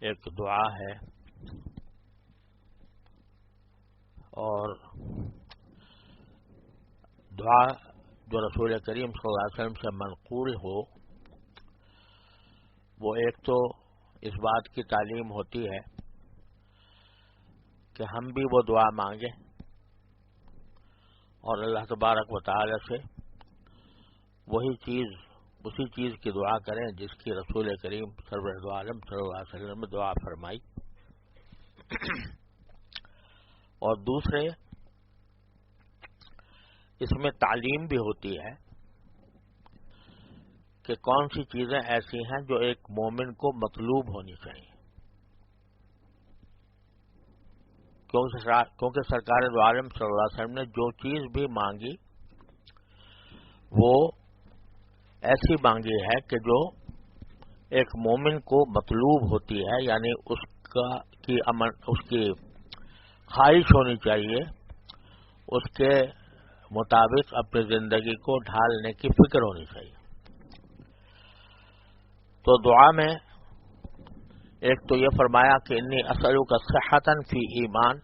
ایک دعا ہے اور دعا جو رسول کریم صلی اللہ علیہ وسلم سے منقول ہو، وہ ایک تو اس بات کی تعلیم ہوتی ہے کہ ہم بھی وہ دعا مانگیں اور اللہ تبارک و تعالی سے اسی چیز کی دعا کریں جس کی رسول کریم سرور دو عالم صلی اللہ علیہ وسلم نے دعا فرمائی۔ اور دوسرے، اس میں تعلیم بھی ہوتی ہے کہ کون سی چیزیں ایسی ہیں جو ایک مومن کو مطلوب ہونی چاہیے، کیونکہ سرکار دو عالم صلی اللہ علیہ وسلم نے جو چیز بھی مانگی وہ ایسی مانگی ہے کہ جو ایک مومن کو مطلوب ہوتی ہے، یعنی اس کی خواہش ہونی چاہیے، اس کے مطابق اپنی زندگی کو ڈھالنے کی فکر ہونی چاہیے۔ تو دعا میں ایک تو یہ فرمایا کہ انی اسألک صحۃ فی ایمان،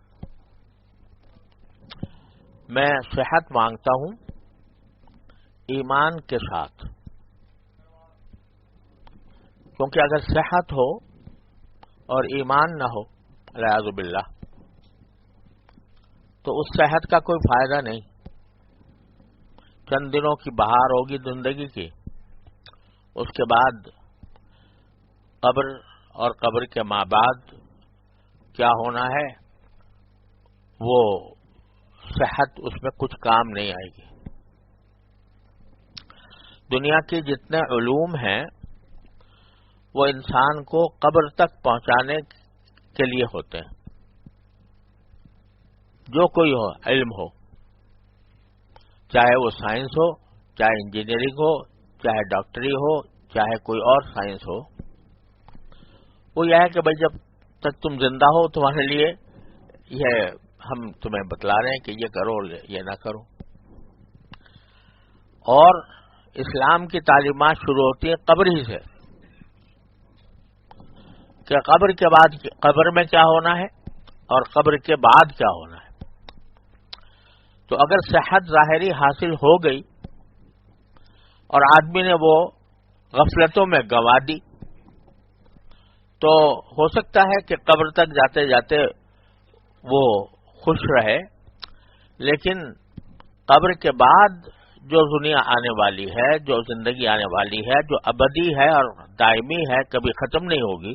میں صحت مانگتا ہوں ایمان کے ساتھ، کیونکہ اگر صحت ہو اور ایمان نہ ہو والعیاذ باللہ تو اس صحت کا کوئی فائدہ نہیں۔ چند دنوں کی بہار ہوگی زندگی کی، اس کے بعد قبر اور قبر کے ماں بعد کیا ہونا ہے وہ صحت اس میں کچھ کام نہیں آئے گی۔ دنیا کے جتنے علوم ہیں وہ انسان کو قبر تک پہنچانے کے لیے ہوتے ہیں، جو کوئی ہو علم ہو، چاہے وہ سائنس ہو، چاہے انجینئرنگ ہو، چاہے ڈاکٹری ہو، چاہے کوئی اور سائنس ہو، وہ یہ ہے کہ بھائی جب تک تم زندہ ہو تمہارے لیے یہ ہم تمہیں بتلا رہے ہیں کہ یہ کرو یہ نہ کرو۔ اور اسلام کی تعلیمات شروع ہوتی ہیں قبر ہی سے کہ قبر کے بعد قبر میں کیا ہونا ہے اور قبر کے بعد کیا ہونا ہے۔ تو اگر صحت ظاہری حاصل ہو گئی اور آدمی نے وہ غفلتوں میں گنوا دی تو ہو سکتا ہے کہ قبر تک جاتے جاتے وہ خوش رہے، لیکن قبر کے بعد جو دنیا آنے والی ہے، جو زندگی آنے والی ہے، جو ابدی ہے اور دائمی ہے، کبھی ختم نہیں ہوگی،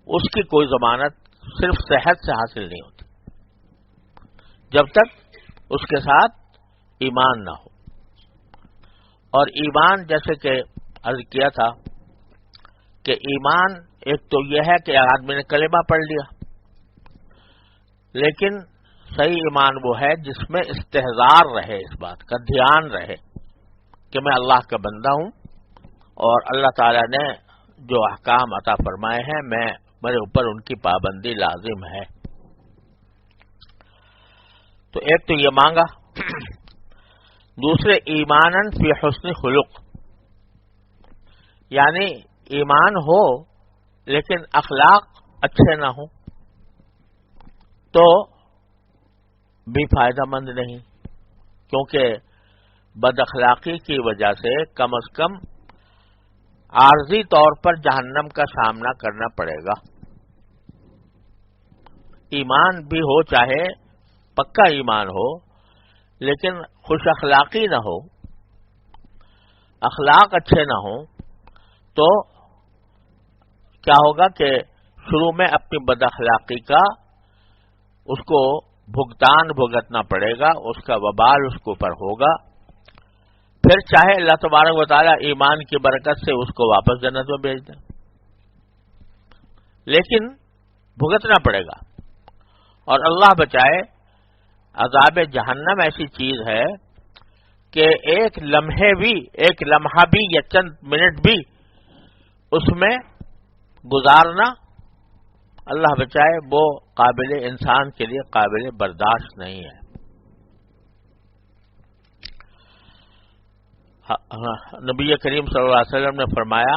اس کی کوئی ضمانت صرف صحت سے حاصل نہیں ہوتی جب تک اس کے ساتھ ایمان نہ ہو۔ اور ایمان جیسے کہ عرض کیا تھا کہ ایمان ایک تو یہ ہے کہ آدمی نے کلمہ پڑھ لیا، لیکن صحیح ایمان وہ ہے جس میں استحضار رہے، اس بات کا دھیان رہے کہ میں اللہ کا بندہ ہوں اور اللہ تعالی نے جو احکام عطا فرمائے ہیں میرے اوپر ان کی پابندی لازم ہے۔ تو ایک تو یہ مانگا، دوسرے ایمانن فی حسن خلق، یعنی ایمان ہو لیکن اخلاق اچھے نہ ہوں تو بھی فائدہ مند نہیں، کیونکہ بد اخلاقی کی وجہ سے کم از کم عارضی طور پر جہنم کا سامنا کرنا پڑے گا۔ ایمان بھی ہو، چاہے پکا ایمان ہو، لیکن خوش اخلاقی نہ ہو، اخلاق اچھے نہ ہوں تو کیا ہوگا کہ شروع میں اپنی بد اخلاقی کا اس کو بھگتنا پڑے گا، اس کا وبال اس کے اوپر ہوگا، پھر چاہے اللہ تبارک و تعالیٰ ایمان کی برکت سے اس کو واپس جنت میں بھیج دیں، لیکن بھگتنا پڑے گا۔ اور اللہ بچائے، عذاب جہنم ایسی چیز ہے کہ ایک لمحہ بھی یا چند منٹ بھی اس میں گزارنا، اللہ بچائے، وہ انسان کے لیے قابل برداشت نہیں ہے۔ نبی کریم صلی اللہ علیہ وسلم نے فرمایا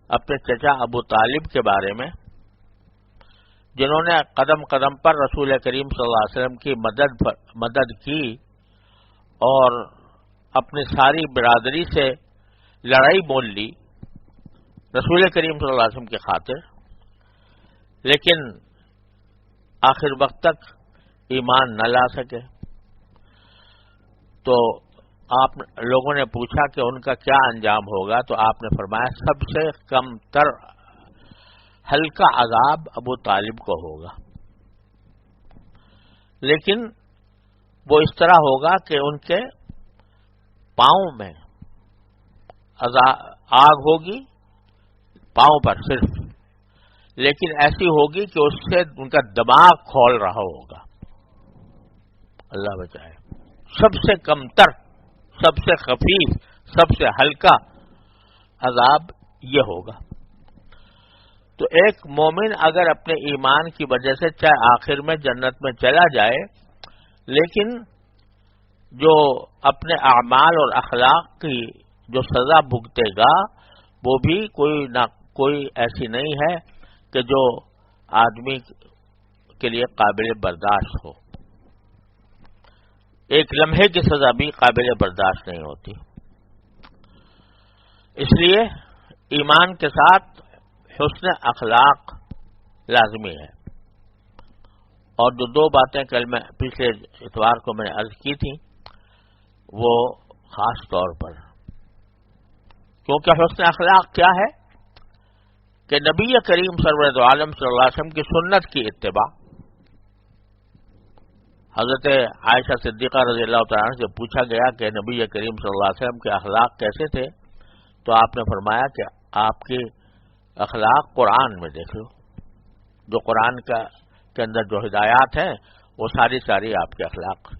اپنے چچا ابو طالب کے بارے میں جنہوں نے قدم قدم پر رسول کریم صلی اللہ علیہ وسلم کی مدد کی اور اپنی ساری برادری سے لڑائی مول لی رسول کریم صلی اللہ علیہ وسلم کی خاطر، لیکن آخر وقت تک ایمان نہ لا سکے، تو آپ لوگوں نے پوچھا کہ ان کا کیا انجام ہوگا، تو آپ نے فرمایا سب سے کم تر ہلکا عذاب ابو طالب کو ہوگا، لیکن وہ اس طرح ہوگا کہ ان کے پاؤں میں آگ ہوگی، پاؤں پر صرف، لیکن ایسی ہوگی کہ اس سے ان کا دماغ کھول رہا ہوگا، اللہ بچائے۔ سب سے کم تر، سب سے خفیف، سب سے ہلکا عذاب یہ ہوگا۔ تو ایک مومن اگر اپنے ایمان کی وجہ سے چاہے آخر میں جنت میں چلا جائے، لیکن جو اپنے اعمال اور اخلاق کی جو سزا بھگتے گا وہ بھی کوئی ایسی نہیں ہے کہ جو آدمی کے لیے قابل برداشت ہو، ایک لمحے کی سزا بھی قابل برداشت نہیں ہوتی۔ اس لیے ایمان کے ساتھ حسن اخلاق لازمی ہے۔ اور جو دو باتیں کل میں پچھلے اتوار کو میں نے عرض کی تھیں وہ خاص طور پر، کیونکہ حسن اخلاق کیا ہے کہ نبی کریم سرورت عالم صلی اللہ علیہ وسلم کی سنت کی اتباع۔ حضرت عائشہ صدیقہ رضی اللہ تعالیٰ عنہ سے پوچھا گیا کہ نبی کریم صلی اللہ علیہ وسلم کے اخلاق کیسے تھے، تو آپ نے فرمایا کہ آپ کے اخلاق قرآن میں دیکھ لو، جو قرآن کے اندر جو ہدایات ہیں وہ ساری آپ کے اخلاق